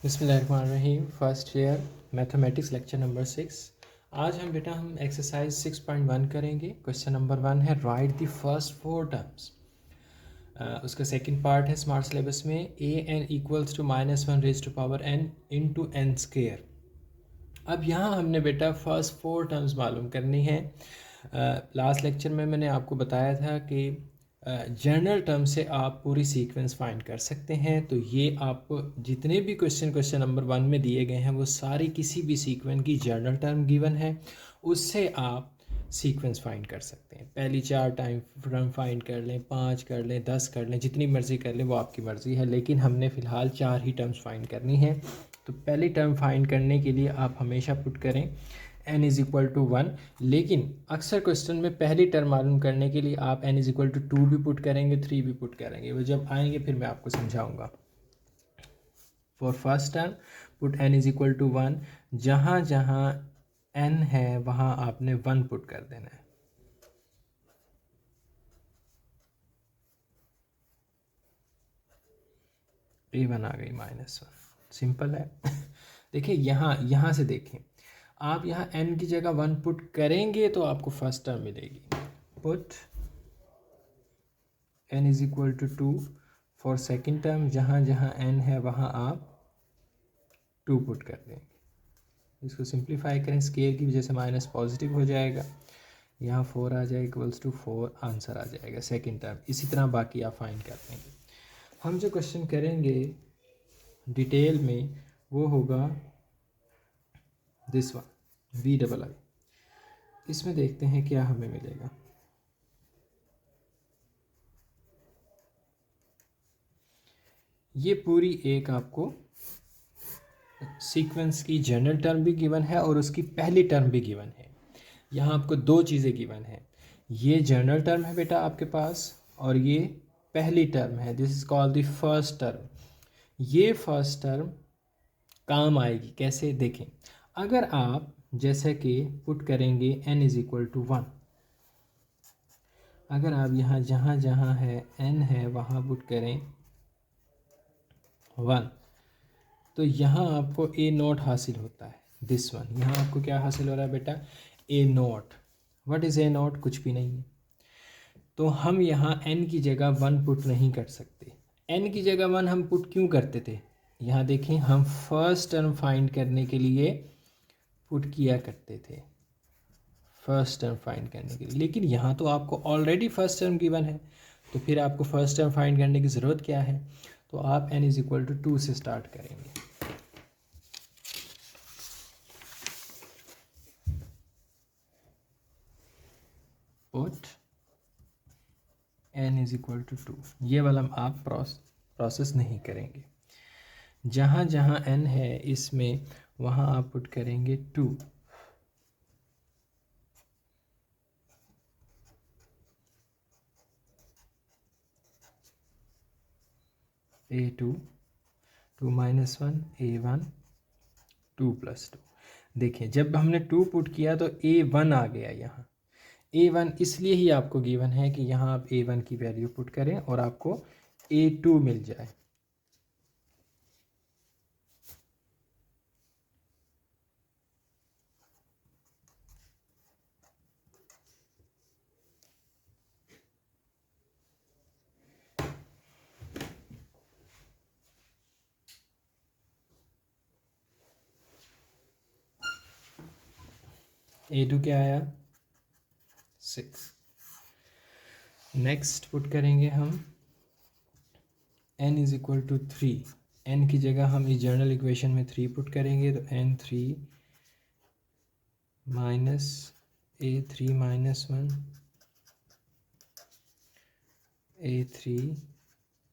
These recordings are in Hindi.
बिस्मिल्लाहिर्रहमानिर्रहीम। First year mathematics lecture number 6। आज हम एक्सरसाइज 6.1 करेंगे। क्वेश्चन नंबर 1 है राइट द फर्स्ट 4 टर्म्स। उसका सेकंड पार्ट है स्मार्ट सिलेबस में a n equals to -1 raise to power n into n square. अब यहाँ हमने बेटा फर्स्ट 4 टर्म्स मालूम करनी है। लास्ट लेक्चर में मैंने आपको बताया था कि जनरल टर्म से आप पूरी सीक्वेंस फाइंड कर सकते हैं। तो ये आपको जितने भी क्वेश्चन नंबर 1 में दिए गए हैं वो सारी किसी भी सीक्वेंस की जनरल टर्म गिवन है, उससे आप सीक्वेंस फाइंड कर सकते हैं। पहली 4 टाइम टर्म फाइंड कर लें, 5 कर लें, 10 कर लें, जितनी मर्ज़ी कर लें, वो आपकी मर्ज़ी है, लेकिन हमने फ़िलहाल 4 ही टर्म्स फाइंड करनी है। तो पहली टर्म फाइंड करने के लिए आप हमेशा पुट करें n इज़ इक्वल टू 1, लेकिन अक्सर क्वेश्चन में पहली टर्म मालूम करने के लिए आप n इज़ इक्वल टू 2 भी पुट करेंगे, 3 भी पुट करेंगे। वो जब आएंगे फिर मैं आपको समझाऊंगा। For first term put n is equal to 1। जहाँ जहाँ n है वहाँ आपने 1 पुट कर देना है। A1 आ गई -1, सिंपल है। देखिए यहाँ से देखें, आप यहाँ n की जगह 1 पुट करेंगे तो आपको फर्स्ट टर्म मिलेगी। Put n is equal to 2 for second term. जहाँ जहाँ n है वहाँ आप 2 पुट कर देंगे। इसको सिंप्लीफाई करें, स्केयर की वजह से माइनस पॉजिटिव हो जाएगा, यहाँ 4 आ जाएगा, इक्वल्स टू 4 आंसर आ जाएगा सेकेंड टर्म। इसी तरह बाकी आप फाइंड कर देंगे। हम जो क्वेश्चन करेंगे डिटेल में वो होगा दिस वन VII। इसमें देखते हैं क्या हमें मिलेगा। ये पूरी एक आपको सीक्वेंस की जनरल टर्म भी गिवन है और उसकी पहली टर्म भी गिवन है। यहाँ आपको 2 चीज़ें गिवन है। ये जनरल टर्म है बेटा आपके पास, और ये पहली टर्म है। This is called the first term. ये फर्स्ट टर्म काम आएगी कैसे देखें। अगर आप जैसे कि पुट करेंगे n इज़ इक्वल टू 1, अगर आप यहाँ जहाँ जहाँ है n है वहाँ पुट करें 1, तो यहाँ आपको A0 हासिल होता है। दिस वन यहाँ आपको क्या हासिल हो रहा है बेटा, A0। What is A0? कुछ भी नहीं है। तो हम यहाँ n की जगह 1 पुट नहीं कर सकते। n की जगह 1 हम पुट क्यों करते थे, यहाँ देखें, हम फर्स्ट टर्म फाइंड करने के लिए पुट किया करते थे, फर्स्ट टर्म फाइंड करने के लिए। लेकिन यहाँ तो आपको ऑलरेडी फर्स्ट टर्म गिवन है, तो फिर आपको फर्स्ट टर्म फाइंड करने की ज़रूरत क्या है। तो आप n इज़ इक्वल टू 2 से स्टार्ट करेंगे। Put n is equal to 2, ये वाला आप प्रोसेस नहीं करेंगे। जहाँ जहाँ n है इसमें वहाँ आप पुट करेंगे 2। A2 2 - 1 A1 2 + 2। देखिए जब हमने 2 पुट किया तो A1 आ गया। यहाँ A1 इसलिए ही आपको गिवन है कि यहाँ आप A1 की वैल्यू पुट करें और आपको A2 मिल जाए। A2 क्या आया, 6। नेक्स्ट पुट करेंगे हम n is equal to 3। n की जगह हम इस जनरल इक्वेशन में 3 पुट करेंगे, तो n3 minus A3 - 1 A3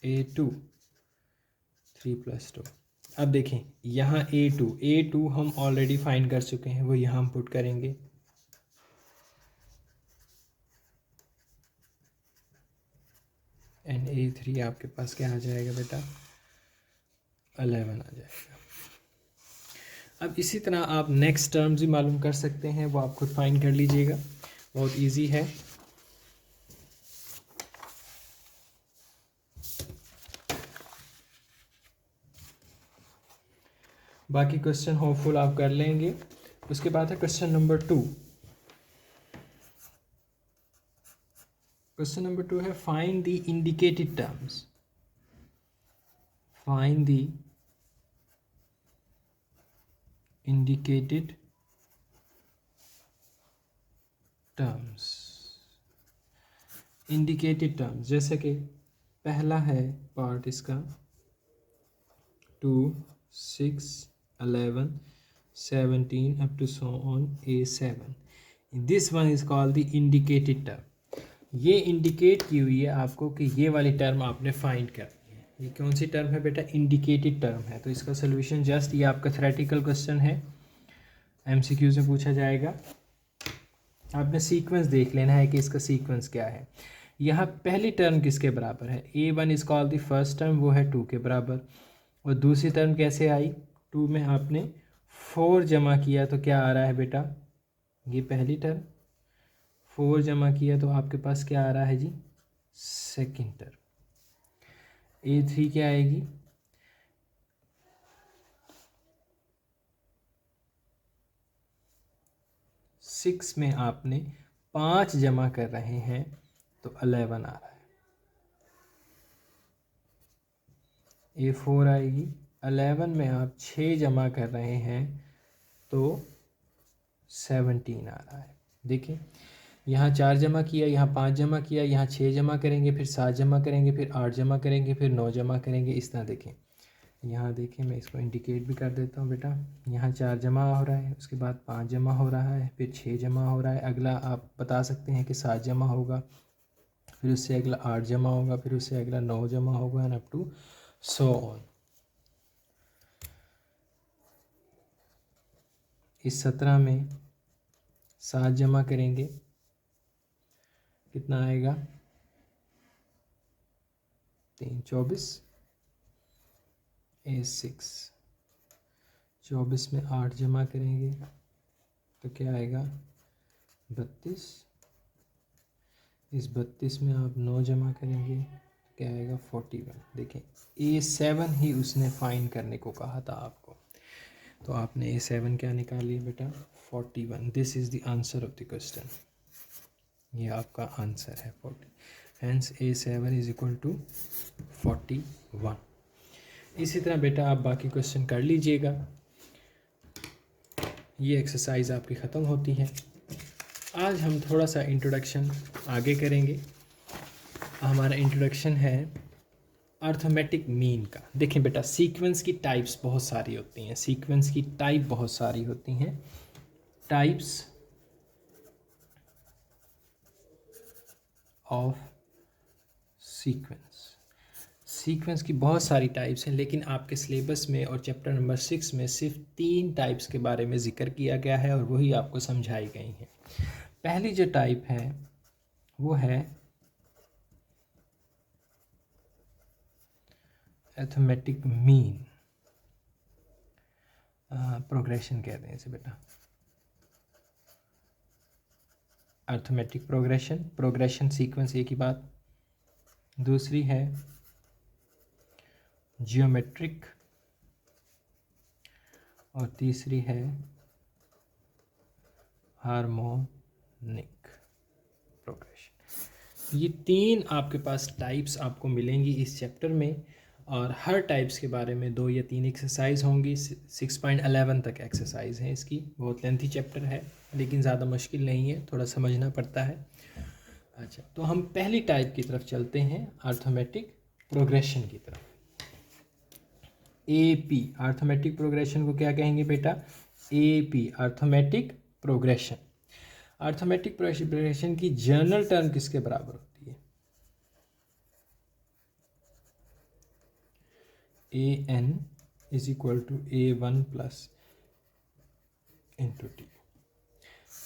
A2 3 + 2। अब देखें यहाँ A2 हम ऑलरेडी फाइंड कर चुके हैं, वो यहाँ हम पुट करेंगे। एंड A3 आपके पास क्या आ जाएगा बेटा, 11 आ जाएगा। अब इसी तरह आप नेक्स्ट टर्म्स भी मालूम कर सकते हैं, वो आप खुद फाइंड कर लीजिएगा, बहुत इजी है। बाकी क्वेश्चन होपफुल आप कर लेंगे। उसके बाद है क्वेश्चन नंबर 2। क्वेश्चन नंबर 2 है find the indicated terms. Find the indicated terms. Indicated terms जैसे कि पहला है पार्ट इसका 2, 6, 11, 17 up to so on A7. This one is called the indicated term. ये इंडिकेट की हुई है आपको कि ये वाली टर्म आपने फाइंड करनी है। ये कौन सी टर्म है बेटा? इंडिकेटेड टर्म है। तो इसका सोल्यूशन जस्ट ये आपका थ्योरेटिकल क्वेश्चन है, एमसीक्यू से पूछा जाएगा। आपने सीक्वेंस देख लेना है कि इसका सीक्वेंस क्या है। यहाँ पहली टर्म किसके बराबर है? A1 is called the first term, वो है 2 के बराबर। और दूसरी टर्म कैसे आई? 2 में आपने 4 जमा किया तो क्या आ रहा है बेटा? ये पहली टर्म। 4 जमा किया तो आपके पास क्या आ रहा है जी? Second term. A3 क्या आएगी? 6 में आपने 5 जमा कर रहे हैं तो 11 आ रहा है। A4 आएगी। 11 में आप 6 जमा कर रहे हैं तो 17 आ रहा है। देखिए यहाँ 4 जमा किया, यहाँ 5 जमा किया, यहाँ 6 जमा करेंगे, फिर 7 जमा करेंगे, फिर 8 जमा करेंगे, फिर 9 जमा करेंगे। इस तरह देखें, यहाँ देखिए मैं इसको इंडिकेट भी कर देता हूँ बेटा। यहाँ 4 जमा हो रहा है, उसके बाद 5 जमा हो रहा है, फिर 6 जमा हो रहा है। अगला आप बता सकते हैं कि 7 जमा होगा, फिर उससे अगला 8 जमा होगा, फिर उससे अगला 9 जमा होगा and up to so on. इस 17 में 7 जमा करेंगे, कितना आएगा? 3 24 A6। 24 में 8 जमा करेंगे तो क्या आएगा? 32। इस 32 में आप 9 जमा करेंगे तो क्या आएगा? 41। देखें A7 ही उसने फाइंड करने को कहा था आपको, तो आपने A7 क्या निकाल लिया बेटा? 41। This is the answer of the question. ये आपका आंसर है 40। Hence A7 is equal to 41। इसी तरह बेटा आप बाकी क्वेश्चन कर लीजिएगा। ये एक्सरसाइज आपकी ख़त्म होती है। आज हम थोड़ा सा इंट्रोडक्शन आगे करेंगे। हमारा इंट्रोडक्शन है अर्थमेटिक मीन का। देखें बेटा, सीक्वेंस की टाइप्स बहुत सारी होती हैं। सीक्वेंस की टाइप बहुत सारी होती हैं। Types of sequence. सीक्वेंस की बहुत सारी टाइप्स हैं, लेकिन आपके सिलेबस में और चैप्टर नंबर 6 में सिर्फ 3 टाइप्स के बारे में ज़िक्र किया गया है और वही आपको समझाई गई हैं। पहली जो टाइप है वो है अर्थमेटिक मीन प्रोग्रेशन कहते हैं इसे बेटा। अर्थमेटिक प्रोग्रेशन, प्रोग्रेशन सीक्वेंस एक ही बात। दूसरी है जियोमेट्रिक और तीसरी है हार्मोनिक प्रोग्रेशन। ये 3 आपके पास टाइप्स आपको मिलेंगी इस चैप्टर में, और हर टाइप्स के बारे में 2 या 3 एक्सरसाइज होंगी। 6.11 तक एक्सरसाइज है इसकी। बहुत लेंथी चैप्टर है लेकिन ज़्यादा मुश्किल नहीं है, थोड़ा समझना पड़ता है। अच्छा, तो हम पहली टाइप की तरफ चलते हैं, अर्थमेटिक प्रोग्रेशन की तरफ। AP अर्थमेटिक प्रोग्रेशन को क्या कहेंगे बेटा? AP arithmetic progression. Arithmetic progression की जर्नल टर्म किसके बराबर होती है? AN is equal to A1 plus into T.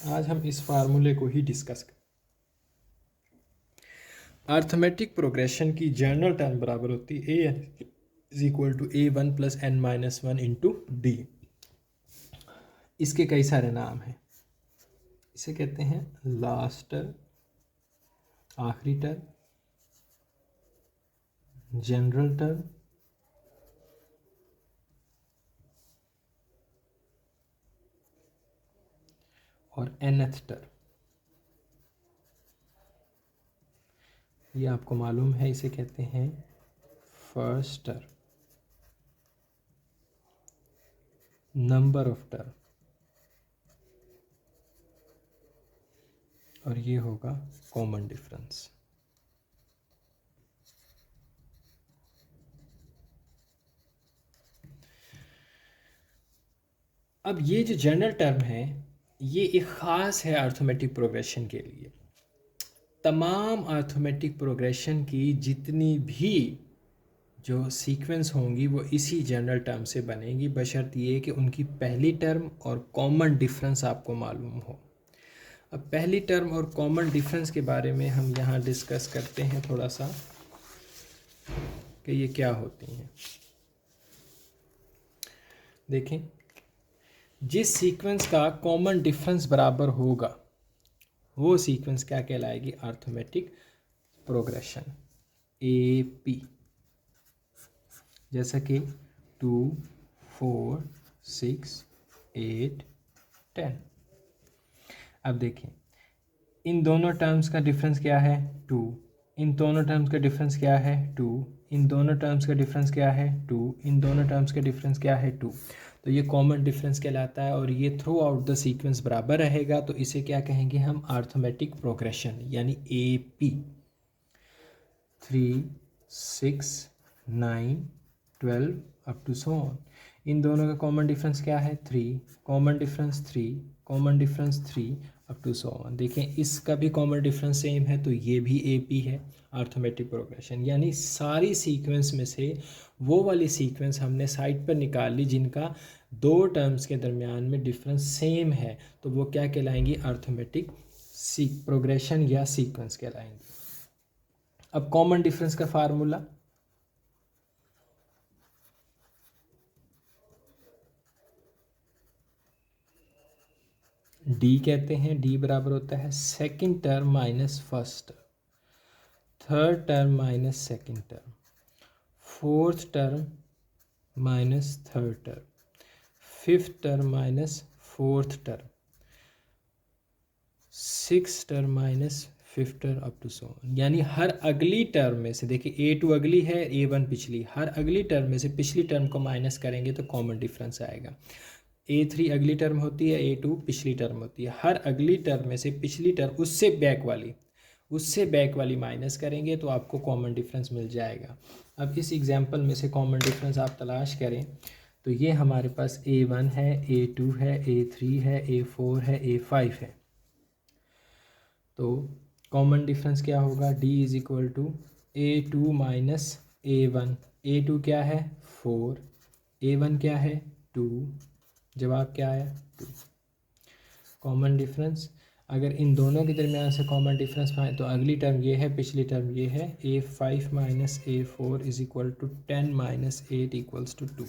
आज हम इस फार्मूले को ही डिस्कस करें। अर्थमेटिक प्रोग्रेशन की जर्नल टर्म बराबर होती है AN is equal to A1 plus n-1 into D. इसके कई सारे नाम हैं। इसे कहते हैं लास्ट टर्म, आखिरी टर्म, जनरल टर्म, और nth टर्म, ये आपको मालूम है, इसे कहते हैं first term, number of term, और ये होगा कॉमन डिफरेंस। अब ये जो जनरल टर्म है ये एक ख़ास है अर्थमेटिक प्रोग्रेशन के लिए। तमाम अर्थमेटिक प्रोग्रेशन की जितनी भी जो सीक्वेंस होंगी वो इसी जनरल टर्म से बनेगी, बशर्त ये कि उनकी पहली टर्म और कॉमन डिफरेंस आपको मालूम हो। अब पहली टर्म और कॉमन डिफरेंस के बारे में हम यहाँ डिस्कस करते हैं थोड़ा सा कि ये क्या होती हैं। देखें, जिस सीक्वेंस का कॉमन डिफरेंस बराबर होगा वो सीक्वेंस क्या कहलाएगी? Arithmetic progression, AP। जैसा कि 2, 4, 6, 8, 10। अब देखें, इन दोनों टर्म्स का डिफरेंस क्या है? 2। इन दोनों टर्म्स का डिफरेंस क्या है? 2। इन दोनों टर्म्स का डिफरेंस क्या है? 2। इन दोनों टर्म्स का डिफरेंस क्या है? 2। तो ये कॉमन डिफरेंस कहलाता है और ये थ्रू आउट द सीक्वेंस बराबर रहेगा, तो इसे क्या कहेंगे हम? अर्थमेटिक प्रोग्रेशन, यानी AP। 3, 6, 9, 12 up to so on. इन दोनों का कॉमन डिफरेंस क्या है? 3। Common difference 3, common difference 3 up to so on. देखें, इसका भी कॉमन डिफरेंस सेम है, तो ये भी AP है, अर्थमेटिक प्रोग्रेशन। यानी सारी सीक्वेंस में से वो वाली सीक्वेंस हमने साइड पर निकाल ली जिनका दो टर्म्स के दरमियान में डिफरेंस सेम है, तो वो क्या कहलाएंगी? अर्थमेटिक प्रोग्रेशन या सीक्वेंस कहलाएंगी। अब कॉमन डिफरेंस का फार्मूला, D कहते हैं। D बराबर होता है second term minus first term, third term minus second term, fourth term minus third term, fifth term minus fourth term, six term minus fifth term up to so on. यानी हर अगली टर्म में से, देखिए A2 अगली है, A1 पिछली, हर अगली टर्म में से पिछली टर्म को माइनस करेंगे तो कॉमन डिफरेंस आएगा। A3 अगली टर्म होती है, A2 पिछली टर्म होती है, हर अगली टर्म में से पिछली टर्म उससे बैक वाली माइनस करेंगे तो आपको कॉमन डिफरेंस मिल जाएगा। अब इस एग्जांपल में से कॉमन डिफरेंस आप तलाश करें तो ये हमारे पास A1 है, A2 है, A3 है, A4 है, A5 है। तो कॉमन डिफरेंस क्या होगा? D is equal to A2 minus A1। A2 क्या है? 4, A1 क्या है? 2। जवाब क्या आया? 2। कॉमन डिफरेंस, अगर इन दोनों के दरमियान से कॉमन डिफरेंस पाएँ तो अगली टर्म ये है, पिछली टर्म ये है। A5 minus A4 is equal to 10 minus 8 equals to 2।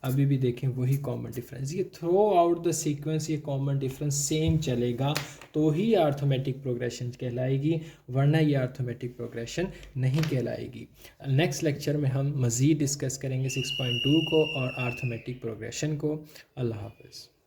अभी भी देखें वही कॉमन डिफरेंस, ये थ्रू आउट द सीक्वेंस ये कॉमन डिफरेंस सेम चलेगा तो ही अर्थमेटिक प्रोग्रेशन कहलाएगी, वरना ये अर्थमेटिक प्रोग्रेशन नहीं कहलाएगी। नेक्स्ट लेक्चर में हम मज़ीद डिस्कस करेंगे 6.2 को और अर्थमेटिक प्रोग्रेशन को। अल्लाह हाफ़िज़।